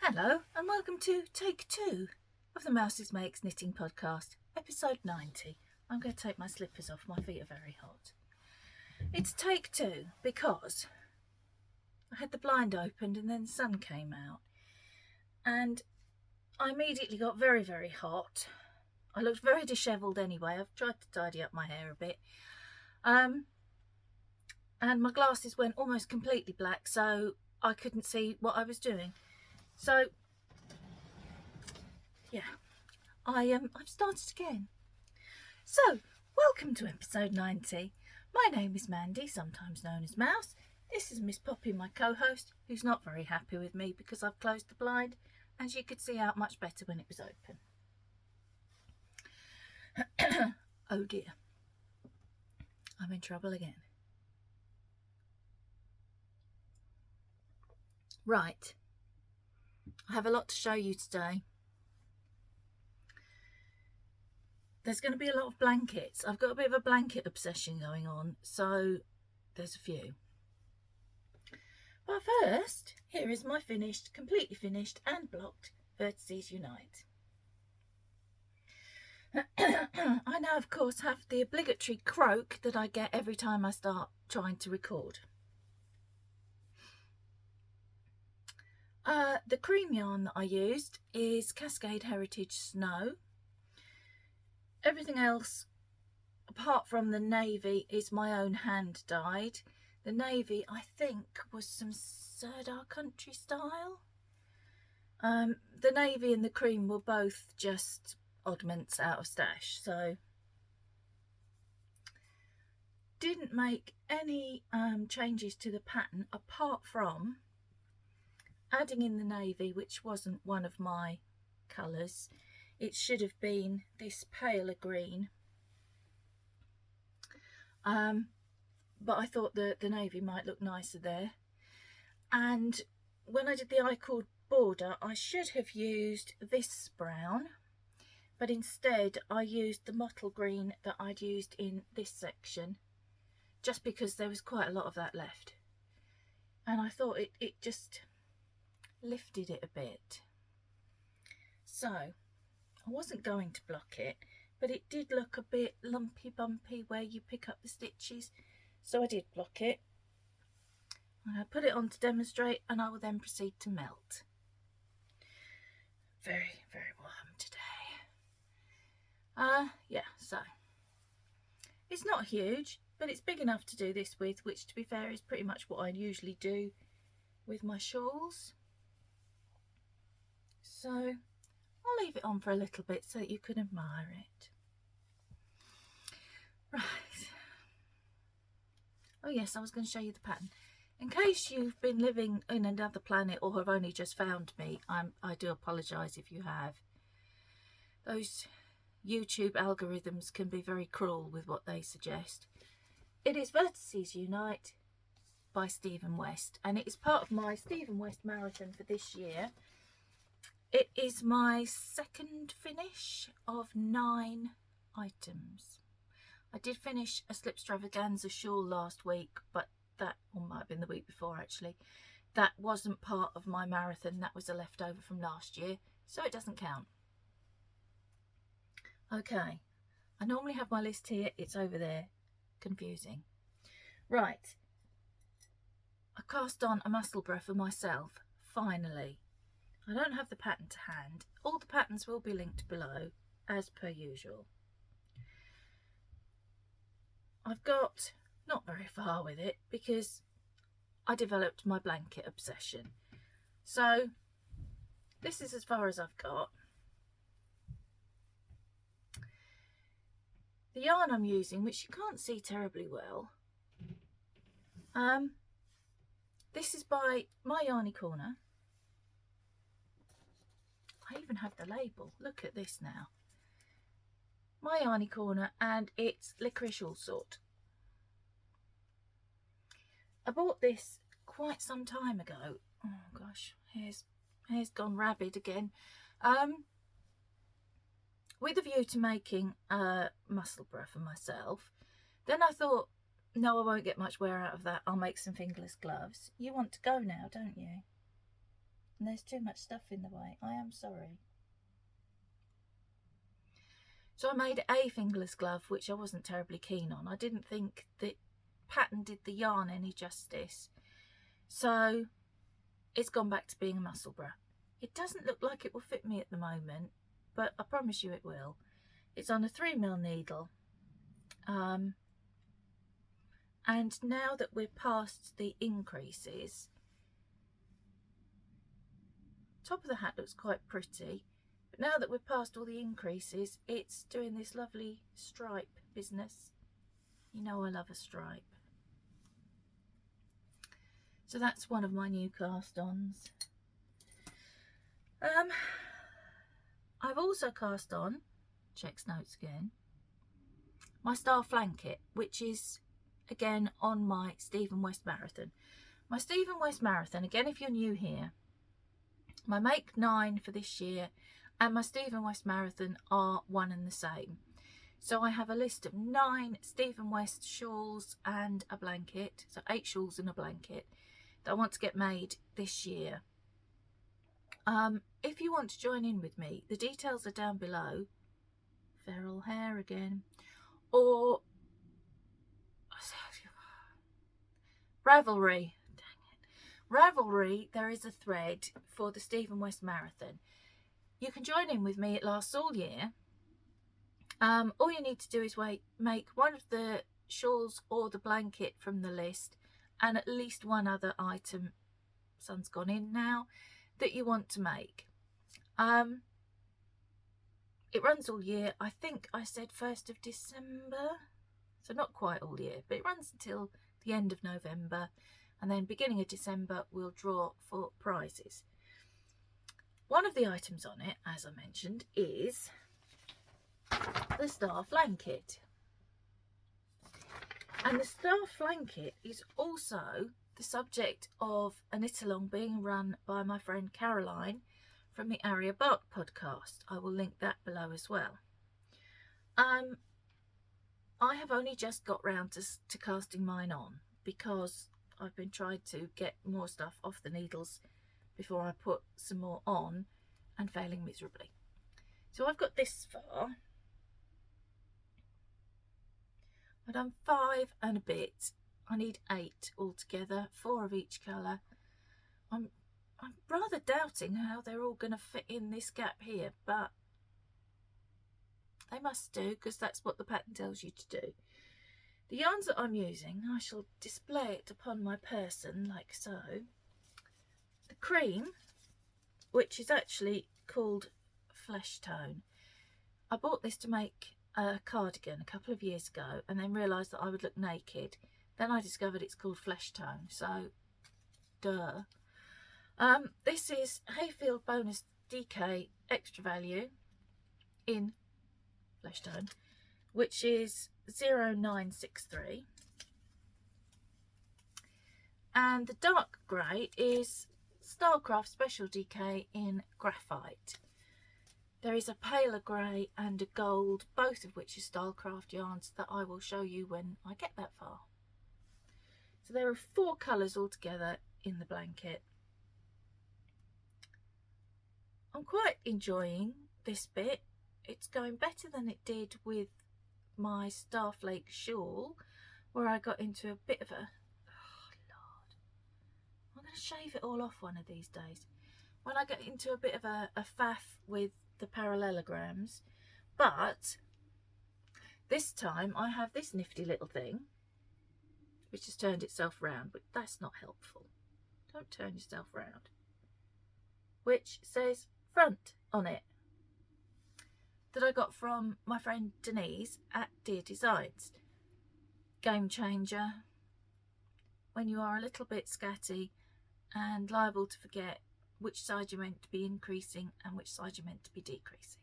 Hello and welcome to take 2 of the Mouses Makes Knitting podcast, episode 90. I'm going to take my slippers off, my feet are very hot. It's take 2 because I had the blind opened and then the sun came out and I immediately got very, very hot. I looked very dishevelled anyway. I've tried to tidy up my hair a bit. And my glasses went almost completely black, so I couldn't see what I was doing. So, yeah, I've started again. So, welcome to episode 90. My name is Mandy, sometimes known as Mouse. This is Miss Poppy, my co-host, who's not very happy with me because I've closed the blind and she could see out much better when it was open. Oh dear, I'm in trouble again. Right, I have a lot to show you today. There's going to be a lot of blankets. I've got a bit of a blanket obsession going on, so there's a few. But first, here is my finished, completely finished and blocked Vertices Unite. I now, of course, have the obligatory croak that I get every time I start trying to record. The cream yarn that I used is Cascade Heritage Snow. Everything else, apart from the navy, is my own hand dyed. The navy, I think, was some Sirdar Country style. The navy and the cream were both just oddments out of stash, so didn't make any changes to the pattern apart from adding in the navy, which wasn't one of my colours. It should have been this paler green, but I thought that the navy might look nicer there. And when I did the I-cord border, I should have used this brown, but instead I used the mottle green that I'd used in this section, just because there was quite a lot of that left. And I thought it just lifted it a bit. So I wasn't going to block it, but it did look a bit lumpy bumpy where you pick up the stitches, so I did block it. I'm going to put it on to demonstrate and I will then proceed to melt. Very, very warm today. Yeah, so it's not huge, but it's big enough to do this with, which to be fair is pretty much what I usually do with my shawls. So I'll leave it on for a little bit so that you can admire it. Right. Oh yes, I was going to show you the pattern. In case you've been living in another planet or have only just found me, I do apologise if you have. Those YouTube algorithms can be very cruel with what they suggest. It is Vertices Unite by Stephen West, and it is part of my Stephen West marathon for this year. It is my second finish of 9 items. I did finish a Slipstravaganza shawl last week, but that, or might have been the week before actually, that wasn't part of my marathon. That was a leftover from last year, so it doesn't count. Okay, I normally have my list here, it's over there, confusing. Right, I cast on a Musselburgh for myself, finally. I don't have the pattern to hand. All the patterns will be linked below, as per usual. I've got not very far with it because I developed my blanket obsession. So this is as far as I've got. The yarn I'm using, which you can't see terribly well, this is by My Yarny Corner. I even have the label. Look at this now. My Yarny Corner, and it's Licorice All Sort. I bought this quite some time ago. Oh gosh, hair's gone rabid again. With a view to making a Musselburgh for myself. Then I thought, no, I won't get much wear out of that. I'll make some fingerless gloves. You want to go now, don't you? and there's too much stuff in the way. I am sorry. So I made a fingerless glove, which I wasn't terribly keen on. I didn't think the pattern did the yarn any justice. So it's gone back to being a Musselburgh. It doesn't look like it will fit me at the moment, but I promise you it will. It's on a 3mm needle. And now that we're past the increases, top of the hat looks quite pretty. But now that we're past all the increases, it's doing this lovely stripe business. You know I love a stripe. So that's one of my new cast-ons. I've also cast on, checks notes again, my Starflanket, which is again on my Stephen West Marathon. My Stephen West Marathon, again if you're new here, my Make 9 for this year and my Stephen West Marathon are one and the same. So I have a list of 9 Stephen West shawls and a blanket, so 8 shawls and a blanket that I want to get made this year. If you want to join in with me, the details are down below. Feral hair again. Or Ravelry. Dang it. Ravelry, there is a thread for the Stephen West Marathon. You can join in with me. It lasts all year. All you need to do is make one of the shawls or the blanket from the list and at least one other item, sun's gone in now, that you want to make. It runs all year. I think I said 1st of December, so not quite all year, but it runs until the end of November, and then beginning of December we'll draw for prizes. One of the items on it, as I mentioned, is the Starflanket. And the Starflanket is also the subject of a knit-along being run by my friend Caroline from the Arya podcast. I will link that below as well. I have only just got round to casting mine on because I've been trying to get more stuff off the needles before I put some more on and failing miserably. So I've got this far. I've done 5 and a bit. I need 8 altogether, 4 of each colour. I'm rather doubting how they're all going to fit in this gap here, but they must do because that's what the pattern tells you to do. The yarns that I'm using, I shall display it upon my person like so. The cream, which is actually called Flesh Tone. I bought this to make a cardigan a couple of years ago and then realised that I would look naked. Then I discovered it's called Flesh Tone, so duh. This is Hayfield Bonus DK Extra Value in Flesh Tone, which is 0963. And the dark grey is Starcraft Special DK in Graphite. There is a paler grey and a gold, both of which are Starcraft yarns that I will show you when I get that far. So there are 4 colours altogether in the blanket. I'm quite enjoying this bit. It's going better than it did with my Starflake shawl, where I got into a bit of a... Oh, Lord. I'm going to shave it all off one of these days. When I get into a bit of a faff with the parallelograms. But this time I have this nifty little thing, which has turned itself round, but that's not helpful. Don't turn yourself round. Which says front on it, that I got from my friend Denise at Dear Designs. Game changer when you are a little bit scatty and liable to forget which side you're meant to be increasing and which side you're meant to be decreasing.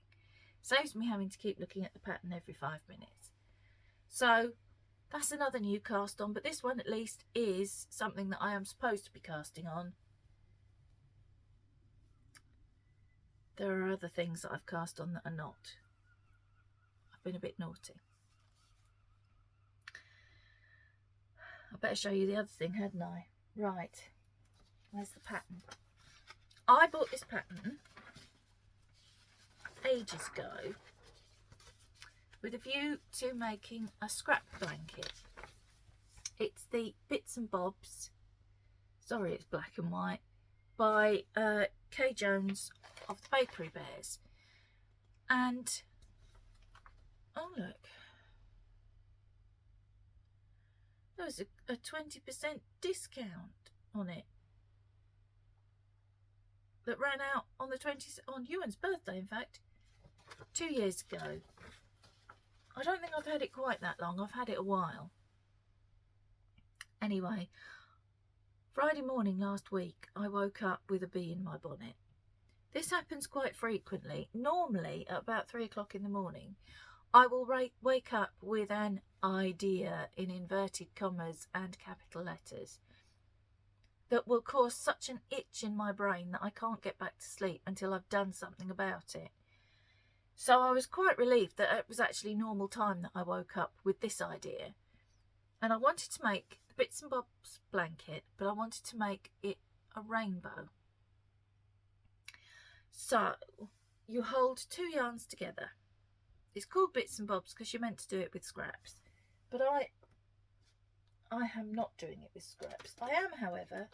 Saves me having to keep looking at the pattern every 5 minutes. So that's another new cast on, but this one at least is something that I am supposed to be casting on. There are other things that I've cast on that are not. I've been a bit naughty. I better show you the other thing, hadn't I? Right, where's the pattern? I bought this pattern ages ago with a view to making a scrap blanket. It's the Bits and Bobs, sorry it's black and white, by Kay Jones of the Bakery Bears. And oh look, there was a 20% discount on it that ran out on the 20th, on Ewan's birthday, in fact, 2 years ago. I don't think I've had it quite that long. I've had it a while. Anyway, Friday morning last week, I woke up with a bee in my bonnet. This happens quite frequently. Normally, at about 3 o'clock in the morning, I will wake up with an idea in inverted commas and capital letters that will cause such an itch in my brain that I can't get back to sleep until I've done something about it. So I was quite relieved that it was actually normal time that I woke up with this idea. And I wanted to make the Bits and Bobs blanket, but I wanted to make it a rainbow. So you hold 2 yarns together. It's called Bits and Bobs because you're meant to do it with scraps. But I am not doing it with scraps. I am, however,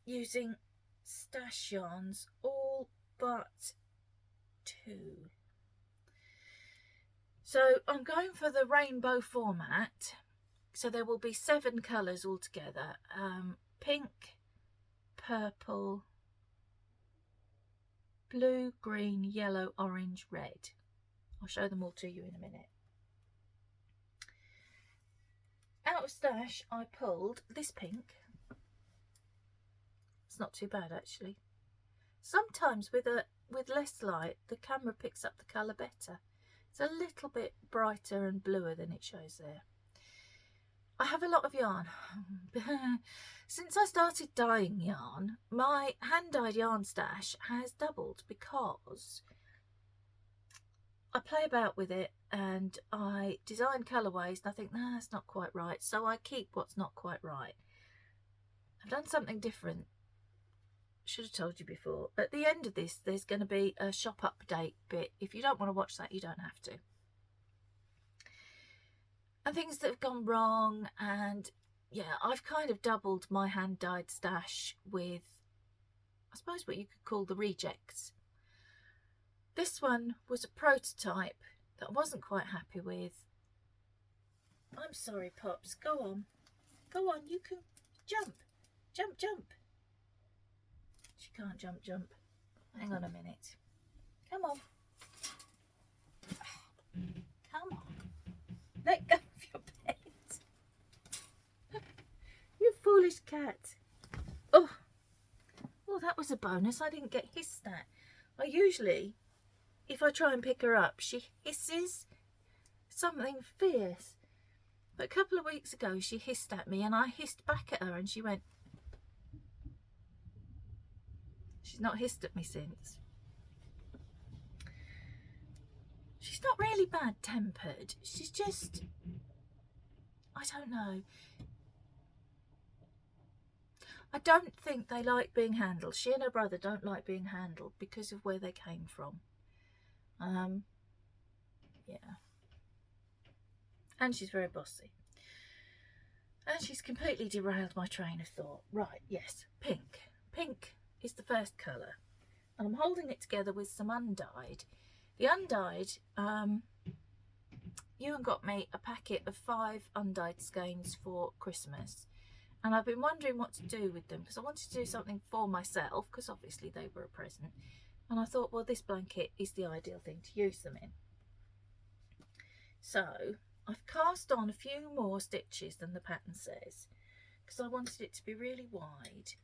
using stash yarns, all but 2. So I'm going for the rainbow format. So there will be 7 colours altogether. Pink, purple, blue, green, yellow, orange, red. I'll show them all to you in a minute. Out of stash, I pulled this pink. It's not too bad actually. Sometimes with less light, the camera picks up the colour better. It's a little bit brighter and bluer than it shows there. I have a lot of yarn. Since I started dyeing yarn, my hand-dyed yarn stash has doubled because I play about with it and I design colourways and I think, nah, that's not quite right. So I keep what's not quite right. I've done something different. Should have told you before. At the end of this, there's going to be a shop update bit. If you don't want to watch that, you don't have to. And things that have gone wrong, and yeah, I've kind of doubled my hand-dyed stash with, I suppose, what you could call the rejects. This one was a prototype that I wasn't quite happy with. I'm sorry, Pops. Go on. Go on, you can jump. Jump, jump. She can't jump, jump. Hang on a minute. Come on. Come on. Let go of your pet. You foolish cat. Oh, that was a bonus. I didn't get hissed at. I usually, if I try and pick her up, she hisses something fierce. But a couple of weeks ago, she hissed at me and I hissed back at her and she went. She's not hissed at me since. She's not really bad-tempered. She's just, I don't know. I don't think they like being handled. She and her brother don't like being handled because of where they came from. Yeah. And she's very bossy. And she's completely derailed my train of thought. Right, yes, pink. Pink is the first colour. And I'm holding it together with some undyed. The undyed, Ewan got me a packet of 5 undyed skeins for Christmas. And I've been wondering what to do with them because I wanted to do something for myself because obviously they were a present. And I thought, well, this blanket is the ideal thing to use them in. So I've cast on a few more stitches than the pattern says because I wanted it to be really wide.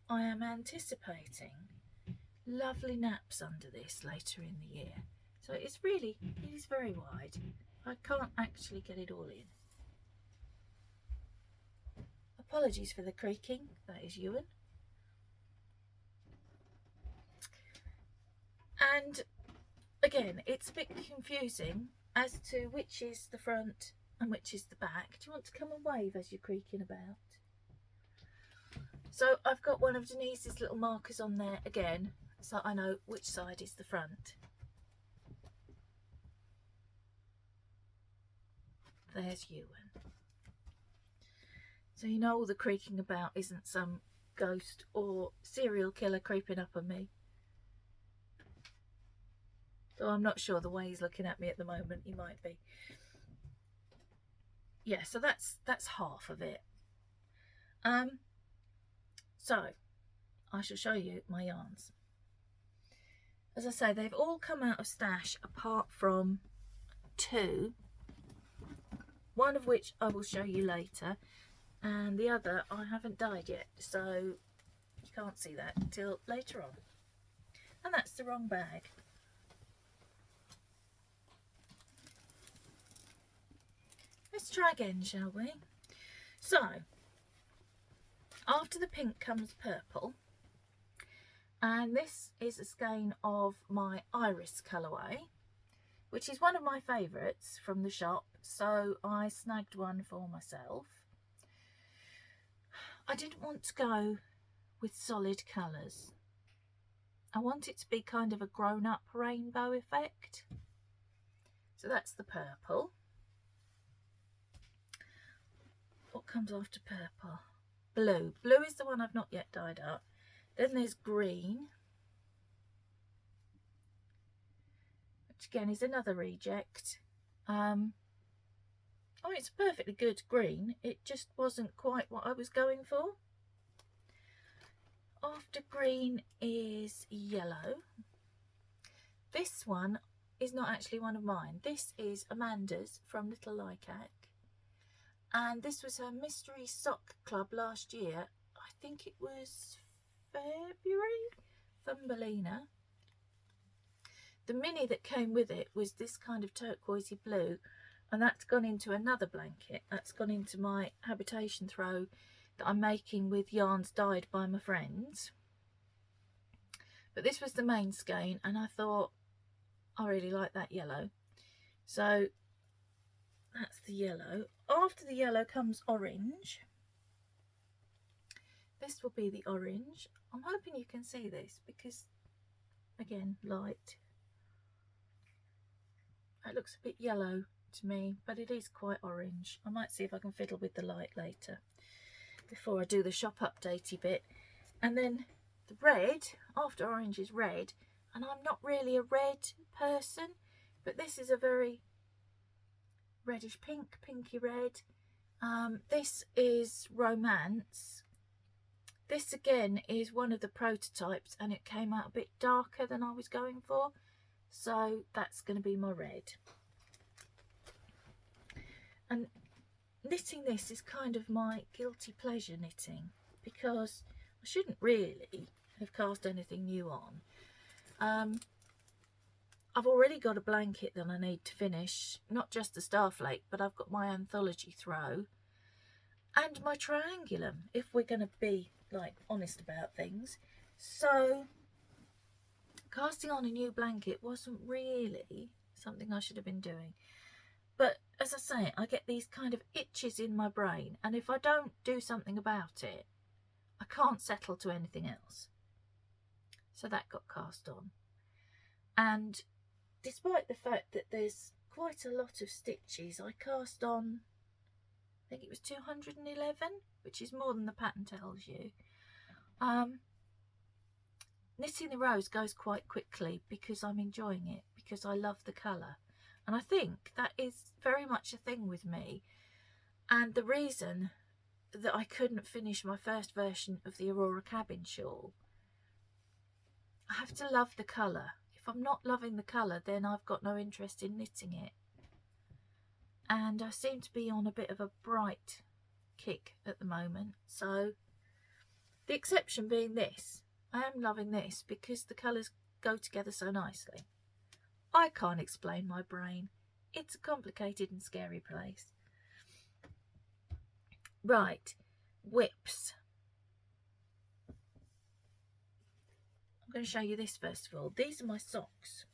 I am anticipating lovely naps under this later in the year. So it is very wide. I can't actually get it all in. Apologies for the creaking, that is Ewan. And again, it's a bit confusing as to which is the front and which is the back. Do you want to come and wave as you're creaking about? So I've got one of Denise's little markers on there again, so I know which side is the front. There's Ewan. So you know all the creaking about isn't some ghost or serial killer creeping up on me. So I'm not sure the way he's looking at me at the moment, he might be. Yeah, so that's half of it. So I shall show you my yarns. As I say, they've all come out of stash apart from 2, one of which I will show you later, and the other I haven't dyed yet, so you can't see that until later on. And that's the wrong bag. Let's try again, shall we? So after the pink comes purple, and this is a skein of my Iris colourway, which is one of my favourites from the shop, so I snagged one for myself. I didn't want to go with solid colours. I want it to be kind of a grown-up rainbow effect. So that's the purple. What comes after purple? Blue. Blue is the one I've not yet dyed up. Then there's green, which again is another reject. Oh, it's a perfectly good green. It just wasn't quite what I was going for. After green is yellow. This one is not actually one of mine. This is Amanda's from Little Lycac. And this was her mystery sock club last year. I think it was February, Thumbelina. The mini that came with it was this kind of turquoisey blue, and that's gone into another blanket. That's gone into my habitation throw that I'm making with yarns dyed by my friends. But this was the main skein, and I thought I really like that yellow, so that's the yellow. After the yellow comes orange. This will be the orange. I'm hoping you can see this because, again, light. It looks a bit yellow to me, but it is quite orange. I might see if I can fiddle with the light later before I do the shop updatey bit. And then the red, after orange is red, and I'm not really a red person, but this is a very reddish pink, pinky red. This is Romance. This again is one of the prototypes, and it came out a bit darker than I was going for, so that's going to be my red. And knitting this is kind of my guilty pleasure knitting, because I shouldn't really have cast anything new on. I've already got a blanket that I need to finish, not just the Starflake, but I've got my anthology throw and my triangulum, if we're going to be like honest about things. So casting on a new blanket wasn't really something I should have been doing. But as I say, I get these kind of itches in my brain, and if I don't do something about it, I can't settle to anything else. So that got cast on. And despite the fact that there's quite a lot of stitches, I cast on, I think it was 211, which is more than the pattern tells you. Knitting the rows goes quite quickly because I'm enjoying it, because I love the colour. And I think that is very much a thing with me. And the reason that I couldn't finish my first version of the Aurora Cabin shawl, I have to love the colour. If I'm not loving the colour, then I've got no interest in knitting it. And I seem to be on a bit of a bright kick at the moment. So the exception being this, I am loving this because the colours go together so nicely. I can't explain my brain. It's a complicated and scary place. Right, whips. I'm going to show you this first of all. These are my socks.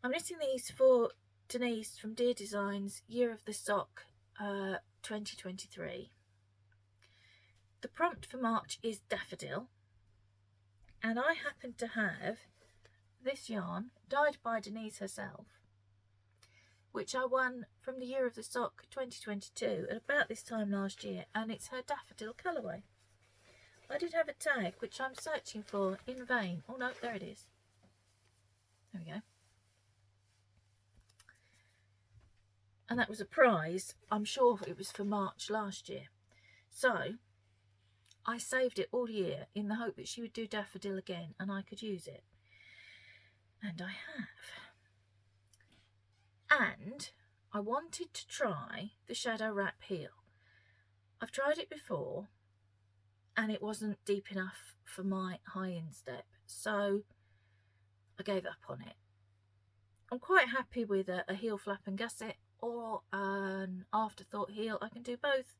I'm knitting these for Denise from Dear Designs Year of the Sock 2023. The prompt for March is daffodil, and I happen to have this yarn dyed by Denise herself, which I won from the Year of the Sock 2022 at about this time last year, and it's her daffodil colourway. I did have a tag which I'm searching for in vain. Oh no, there it is. There we go. And that was a prize. I'm sure it was for March last year. So I saved it all year in the hope that she would do daffodil again and I could use it. And I have. And I wanted to try the Shadow Wrap heel. I've tried it before and it wasn't deep enough for my high instep, so I gave up on it. I'm quite happy with a heel flap and gusset or an afterthought heel. I can do both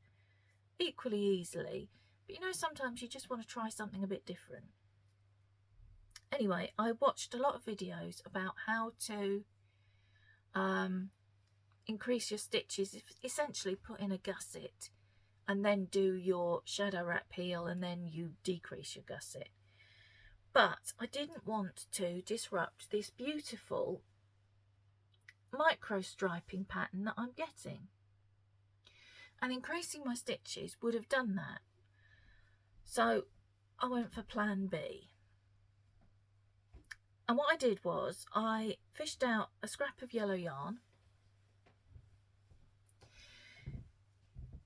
equally easily, but you know, sometimes you just want to try something a bit different. Anyway, I watched a lot of videos about how to increase your stitches, essentially put in a gusset and then do your shadow wrap heel and then you decrease your gusset. But I didn't want to disrupt this beautiful micro striping pattern that I'm getting, and increasing my stitches would have done that. So I went for plan B, and what I did was I fished out a scrap of yellow yarn,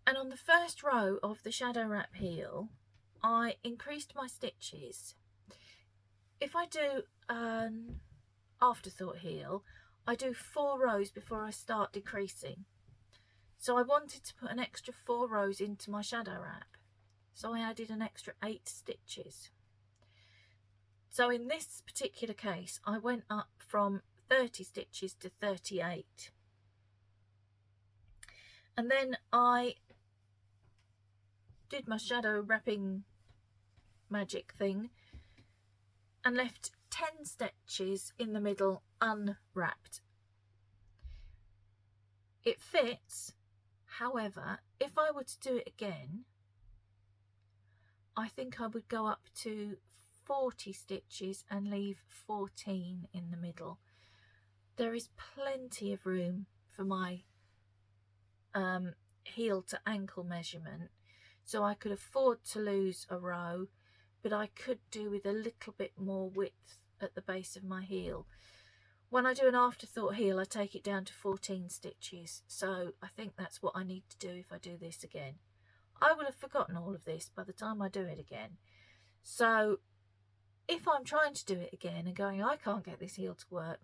and on the first row of the shadow wrap heel I increased my stitches. If I do an afterthought heel, I do 4 rows before I start decreasing. So I wanted to put an extra 4 rows into my shadow wrap, so I added an extra 8 stitches. So in this particular case I went up from 30 stitches to 38, and then I did my shadow wrapping magic thing and left 10 stitches in the middle unwrapped. It fits. However, if I were to do it again, I think I would go up to 40 stitches and leave 14 in the middle. There is plenty of room for my heel to ankle measurement, so I could afford to lose a row, but I could do with a little bit more width at the base of my heel. When I do an afterthought heel, I take it down to 14 stitches, so I think that's what I need to do if I do this again. I will have forgotten all of this by the time I do it again. So if I'm trying to do it again and going, I can't get this heel to work,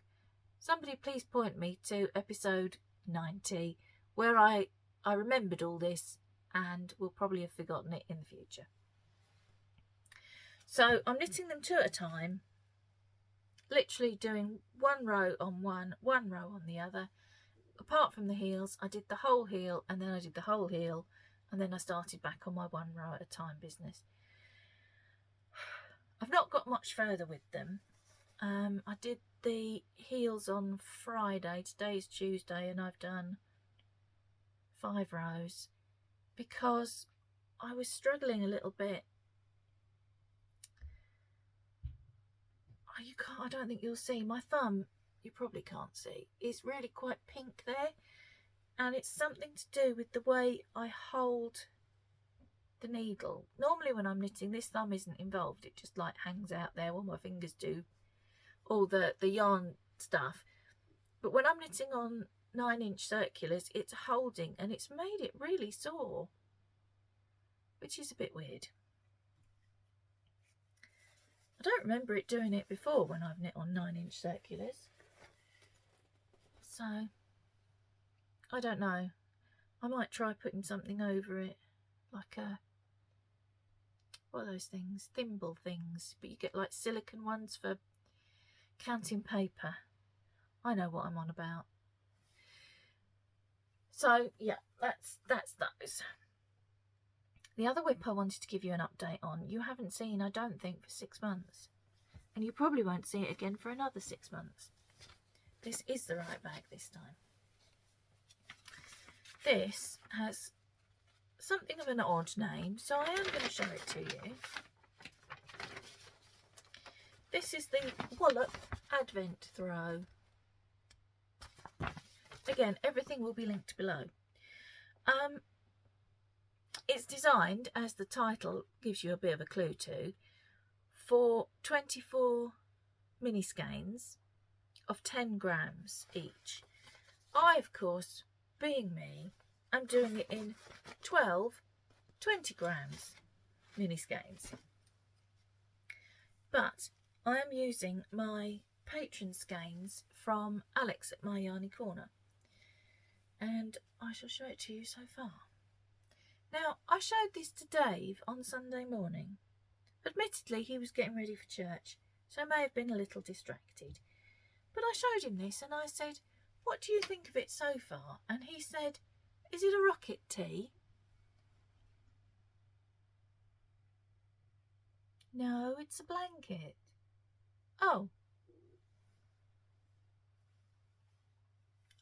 somebody please point me to episode 90 where I remembered all this and will probably have forgotten it in the future. So I'm knitting them 2 at a time, literally doing 1 row on one row on the other. Apart from the heels, I did the whole heel and then I did the whole heel and then I started back on my 1 row at a time business. I've not got much further with them. I did the heels on Friday, today's Tuesday, and I've done 5 rows because I was struggling a little bit. I don't think you'll see my thumb, you probably can't see, is really quite pink there, and it's something to do with the way I hold the needle. Normally when I'm knitting, this thumb isn't involved, it just like hangs out there while my fingers do all the yarn stuff. But when I'm knitting on 9-inch circulars, it's holding and it's made it really sore, which is a bit weird. I don't remember it doing it before when I've knit on 9-inch circulars, so I don't know. I might try putting something over it, like a, what are those things, thimble things, but you get like silicone ones for counting paper. I know what I'm on about. So yeah, that's those. The other whip I wanted to give you an update on, you haven't seen, I don't think, for 6 months. And you probably won't see it again for another 6 months. This is the right bag this time. This has something of an odd name, so I am going to show it to you. This is the Wolop Advent Throw. Again, everything will be linked below. It's designed, as the title gives you a bit of a clue to, for 24 mini skeins of 10 grams each. I, of course, being me, am doing it in 12 20 grams mini skeins. But I am using my patron skeins from Alex at My Yarny Corner, and I shall show it to you so far. Now, I showed this to Dave on Sunday morning. Admittedly, he was getting ready for church, so I may have been a little distracted. But I showed him this and I said, "What do you think of it so far?" And he said, "Is it a rocket tee?" No, it's a blanket. Oh.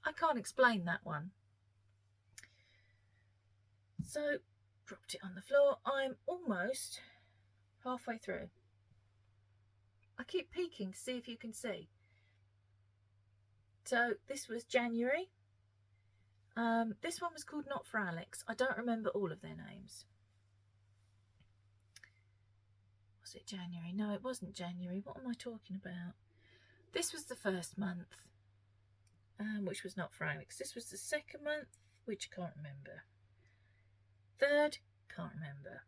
I can't explain that one. So, dropped it on the floor. I'm almost halfway through. I keep peeking to see if you can see. So, this was January. This one was called Not For Alex. I don't remember all of their names. Was it January? No, it wasn't January. What am I talking about? This was the first month, which was Not For Alex. This was the second month, which I can't remember. Third, can't remember.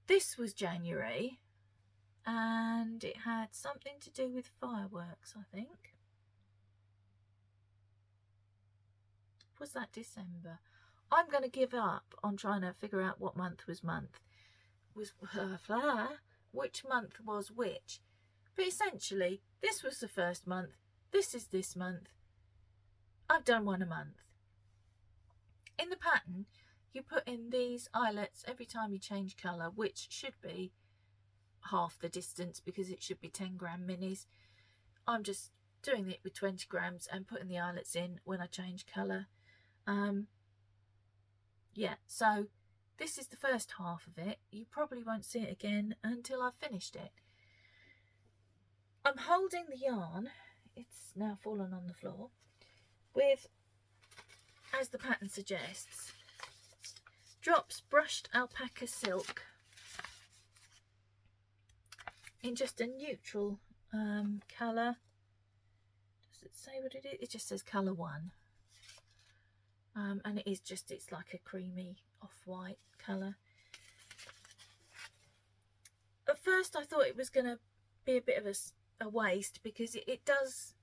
This was January, and it had something to do with fireworks, I think. Was that December? I'm going to give up on trying to figure out what month was which month was which. But essentially, this was the first month, this is this month. I've done one a month. In the pattern, you put in these eyelets every time you change colour, which should be half the distance because it should be 10 gram minis. I'm just doing it with 20 grams and putting the eyelets in when I change colour. Yeah, so this is the first half of it. You probably won't see it again until I've finished it. I'm holding the yarn, it's now fallen on the floor, with, as the pattern suggests, drops brushed alpaca silk in just a neutral colour. Does it say what it is? It just says colour 1. And it is just, it's like a creamy off-white colour. At first I thought it was going to be a bit of a waste because it does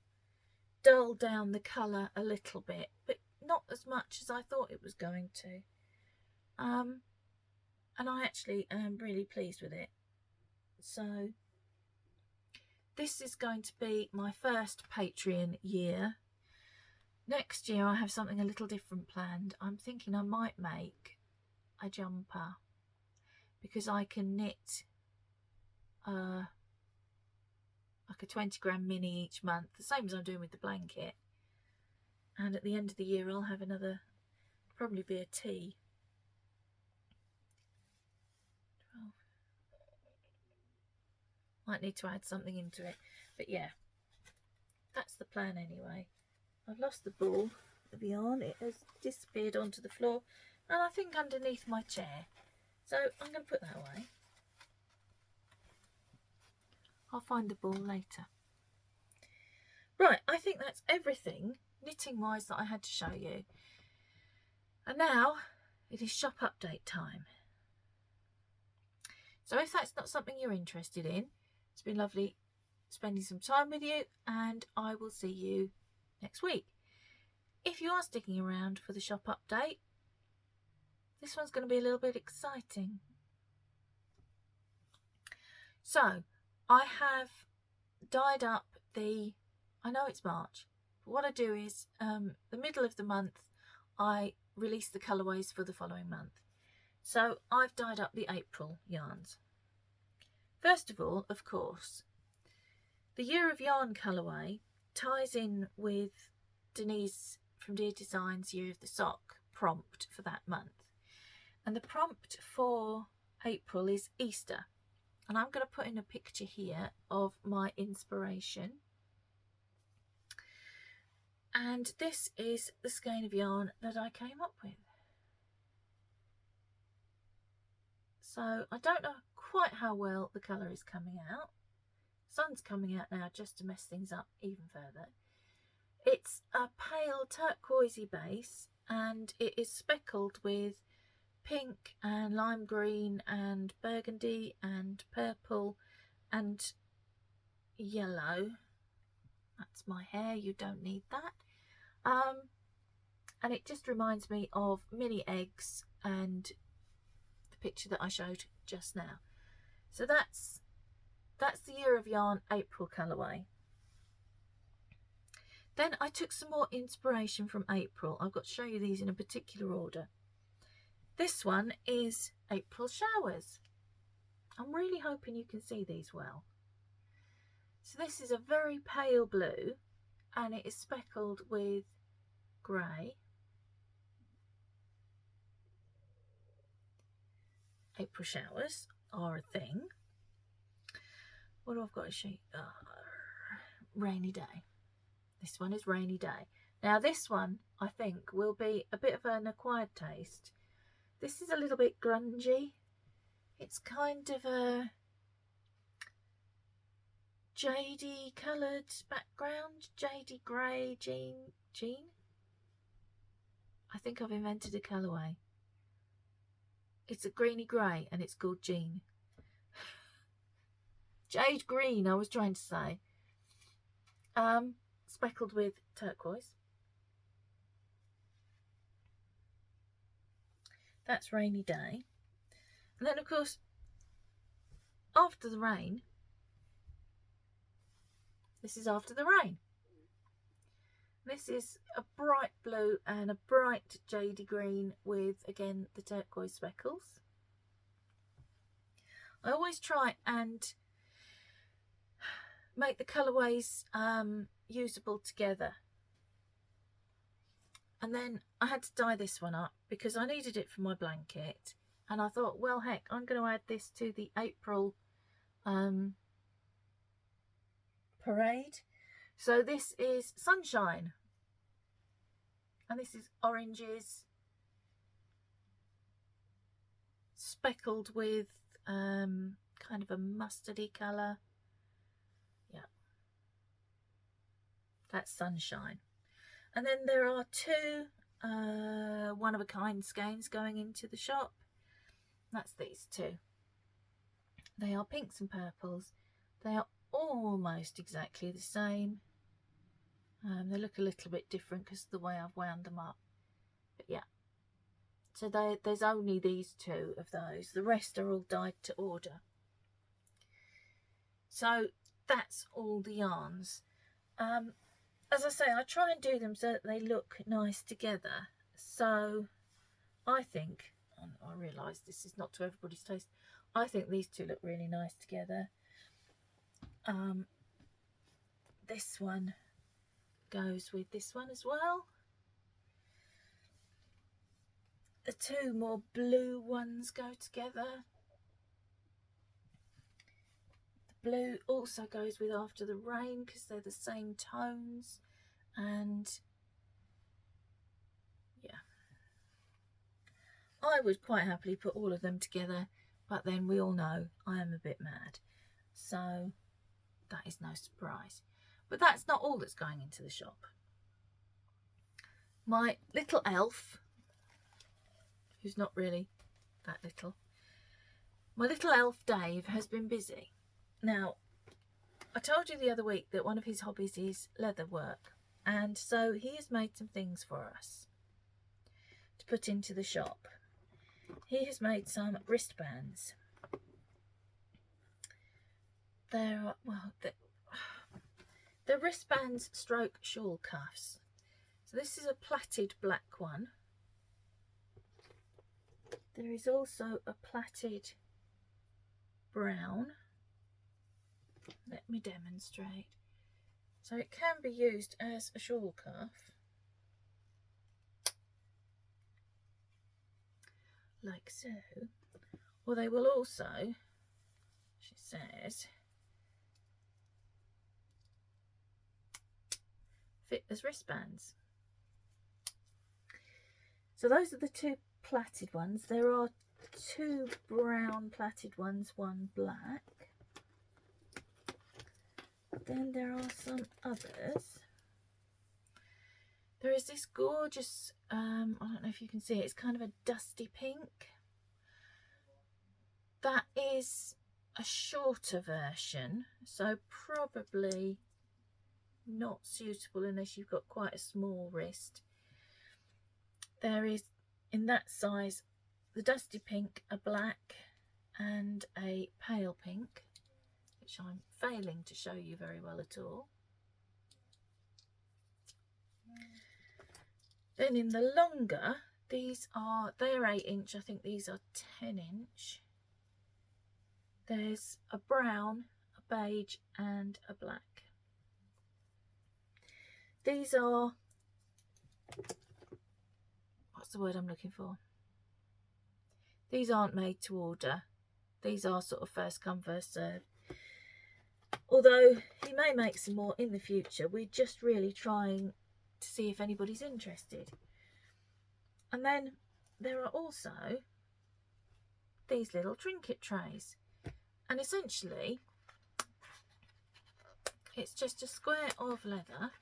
dull down the colour a little bit, but not as much as I thought it was going to. And I actually am really pleased with it. So this is going to be my first Patreon year. Next year I have something a little different planned. I'm thinking I might make a jumper because I can knit like a 20 gram mini each month, the same as I'm doing with the blanket. And at the end of the year I'll have another, probably be a tee. Might need to add something into it, but yeah, that's the plan anyway. I've lost the ball of yarn. It has disappeared onto the floor and I think underneath my chair, so I'm going to put that away. I'll find the ball later. Right, I think that's everything knitting wise that I had to show you, and now it is shop update time. So if that's not something you're interested in, it's been lovely spending some time with you, and I will see you next week. If you are sticking around for the shop update, this one's going to be a little bit exciting. So I have dyed up the, I know it's March, but what I do is the middle of the month I release the colourways for the following month. So I've dyed up the April yarns. First of all, of course, the Year of Yarn colourway ties in with Denise from Dear Designs Year of the Sock prompt for that month. And the prompt for April is Easter. And I'm going to put in a picture here of my inspiration. And this is the skein of yarn that I came up with. So I don't know quite how well the colour is coming out. Sun's coming out now just to mess things up even further. It's a pale turquoisey base and it is speckled with pink and lime green and burgundy and purple and yellow. That's my hair, you don't need that. And it just reminds me of mini eggs and the picture that I showed just now. So that's the Year of Yarn April colourway. Then I took some more inspiration from April. I've got to show you these in a particular order. This one is April Showers. I'm really hoping you can see these well. So this is a very pale blue and it is speckled with grey. April showers are a thing. What do I've got to show you? Rainy day. This one is Rainy Day. Now this one I think will be a bit of an acquired taste. This is a little bit grungy. It's kind of a jadey coloured background, jadey grey jean. I think I've invented a colourway. It's a greeny grey and it's called jean. Jade green, I was trying to say. Speckled with turquoise. That's Rainy Day. And then of course, After the Rain. This is After the Rain. This is a bright blue and a bright jadey green with, again, the turquoise speckles. I always try and make the colourways usable together. And then I had to dye this one up because I needed it for my blanket. And I thought, well, heck, I'm going to add this to the April parade. So this is Sunshine. And this is oranges speckled with kind of a mustardy colour. Yeah. That's Sunshine. And then there are two one-of-a-kind skeins going into the shop. That's these two. They are pinks and purples. They are almost exactly the same. They look a little bit different because of the way I've wound them up. But yeah. So there's only these two of those. The rest are all dyed to order. So that's all the yarns. As I say, I try and do them so that they look nice together. So I think, and I realise this is not to everybody's taste, I think these two look really nice together. This one goes with this one as well. The two more blue ones go together. The blue also goes with After the Rain because they're the same tones. And yeah, I would quite happily put all of them together, but then we all know I am a bit mad, so that is no surprise. But that's not all that's going into the shop. My little elf, who's not really that little, my little elf Dave has been busy. Now, I told you the other week that one of his hobbies is leather work, and so he has made some things for us to put into the shop. He has made some wristbands. They're, well, they're wristbands stroke shawl cuffs. So this is a plaited black one. There is also a plaited brown. Let me demonstrate. So it can be used as a shawl cuff. like so, or they will also, she says, fit as wristbands. So those are the two plaited ones. There are two brown plaited ones, one black. Then there are some others. There is this gorgeous, I don't know if you can see it, it's kind of a dusty pink. That is a shorter version, so probably not suitable unless you've got quite a small wrist. There is, in that size, the dusty pink, a black and a pale pink, which I'm failing to show you very well at all. Then in the longer, they're 8 inch, I think these are 10 inch. There's a brown, a beige and a black. These are, what's the word I'm looking for? These aren't made to order. These are sort of first come, first serve. Although he may make some more in the future, we're just really trying to see if anybody's interested. And then there are also these little trinket trays, and essentially it's just a square of leather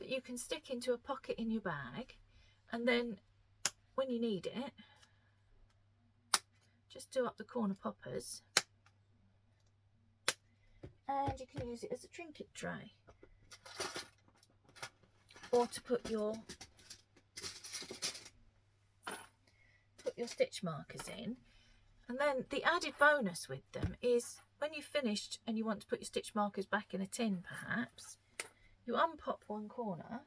that you can stick into a pocket in your bag, and then when you need it, just do up the corner poppers and you can use it as a trinket tray, or to put your stitch markers in. And then the added bonus with them is when you've finished and you want to put your stitch markers back in a tin perhaps, you unpop one corner.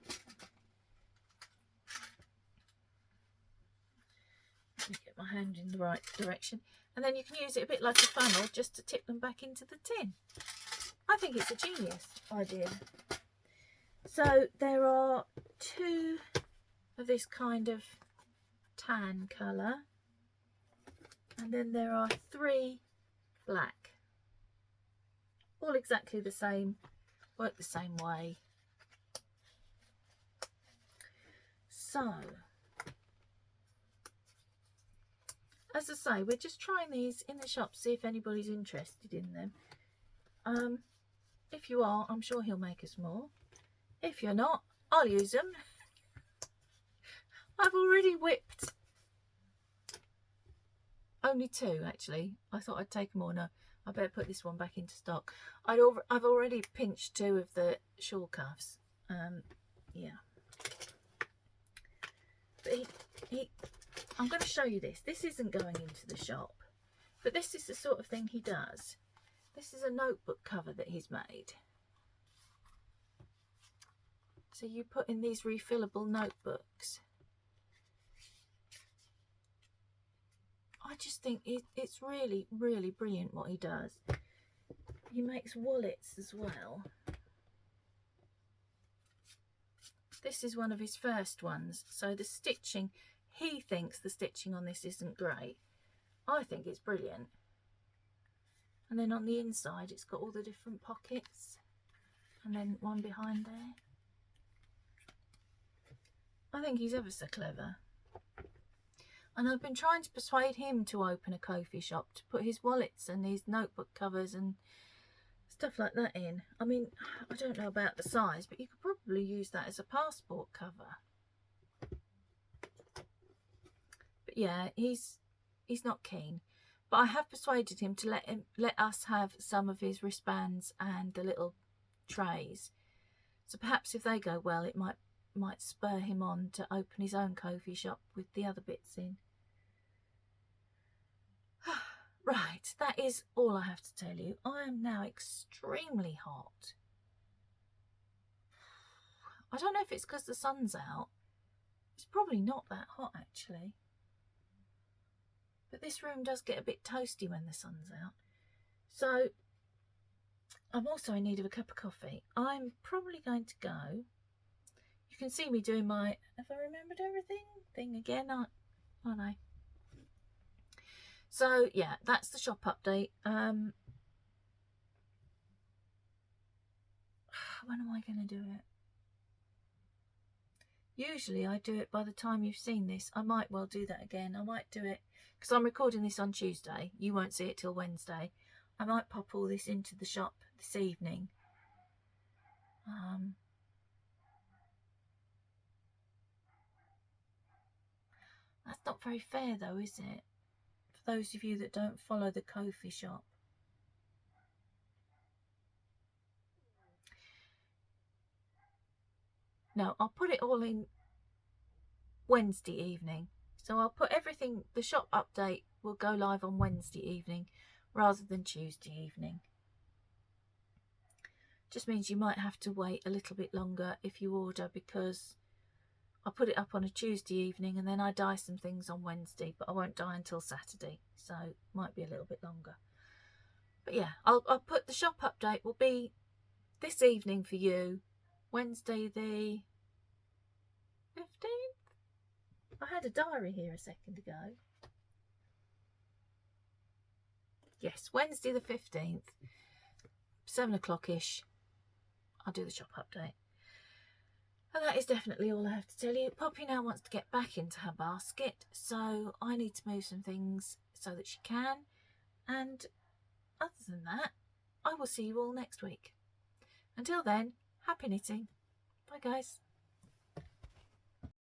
Let me get my hand in the right direction, and then you can use it a bit like a funnel just to tip them back into the tin. I think it's a genius idea. So there are two of this kind of tan colour, and then there are 3 black, all exactly the same, work the same way. So as I say, we're just trying these in the shop, see if anybody's interested in them. If you are, I'm sure he'll make us more. If you're not, I'll use them. I've already whipped only 2 actually. I thought I'd take more. No, I better put this one back into stock. I've already pinched 2 of the shawl cuffs. Yeah. But I'm going to show you this. This isn't going into the shop, but this is the sort of thing he does. This is a notebook cover that he's made. So you put in these refillable notebooks. I just think it's really, really brilliant what he does. He makes wallets as well. This is one of his first ones. So the stitching, he thinks the stitching on this isn't great. I think it's brilliant. And then on the inside, it's got all the different pockets. And then one behind there. I think he's ever so clever. And I've been trying to persuade him to open a Ko-fi shop to put his wallets and his notebook covers and stuff like that in. I mean, I don't know about the size, but you could probably use that as a passport cover. But yeah, he's not keen. But I have persuaded him to let us have some of his wristbands and the little trays. So perhaps if they go well, it might spur him on to open his own Ko-fi shop with the other bits in. Right, that is all I have to tell you. I am now extremely hot. I don't know if it's because the sun's out. It's probably not that hot actually. But this room does get a bit toasty when the sun's out. So I'm also in need of a cup of coffee. I'm probably going to go. You can see me doing my "have I remembered everything" thing again. I know. So yeah, that's the shop update. When am I going to do it? Usually I do it by the time you've seen this. I might well do that again. I might do it because I'm recording this on Tuesday. You won't see it till Wednesday. I might pop all this into the shop this evening. That's not very fair though, is it? For those of you that don't follow the Ko-fi shop. No, I'll put it all in Wednesday evening. So I'll put everything, the shop update will go live on Wednesday evening rather than Tuesday evening. Just means you might have to wait a little bit longer if you order, because I put it up on a Tuesday evening and then I dye some things on Wednesday, but I won't dye until Saturday, so it might be a little bit longer. But yeah, I'll put the shop update will be this evening for you, Wednesday the 15th. I had a diary here a second ago. Yes, Wednesday the 15th, 7 o'clock-ish, I'll do the shop update. And that is definitely all I have to tell you. Poppy now wants to get back into her basket, so I need to move some things so that she can. And other than that, I will see you all next week. Until then, happy knitting. Bye guys.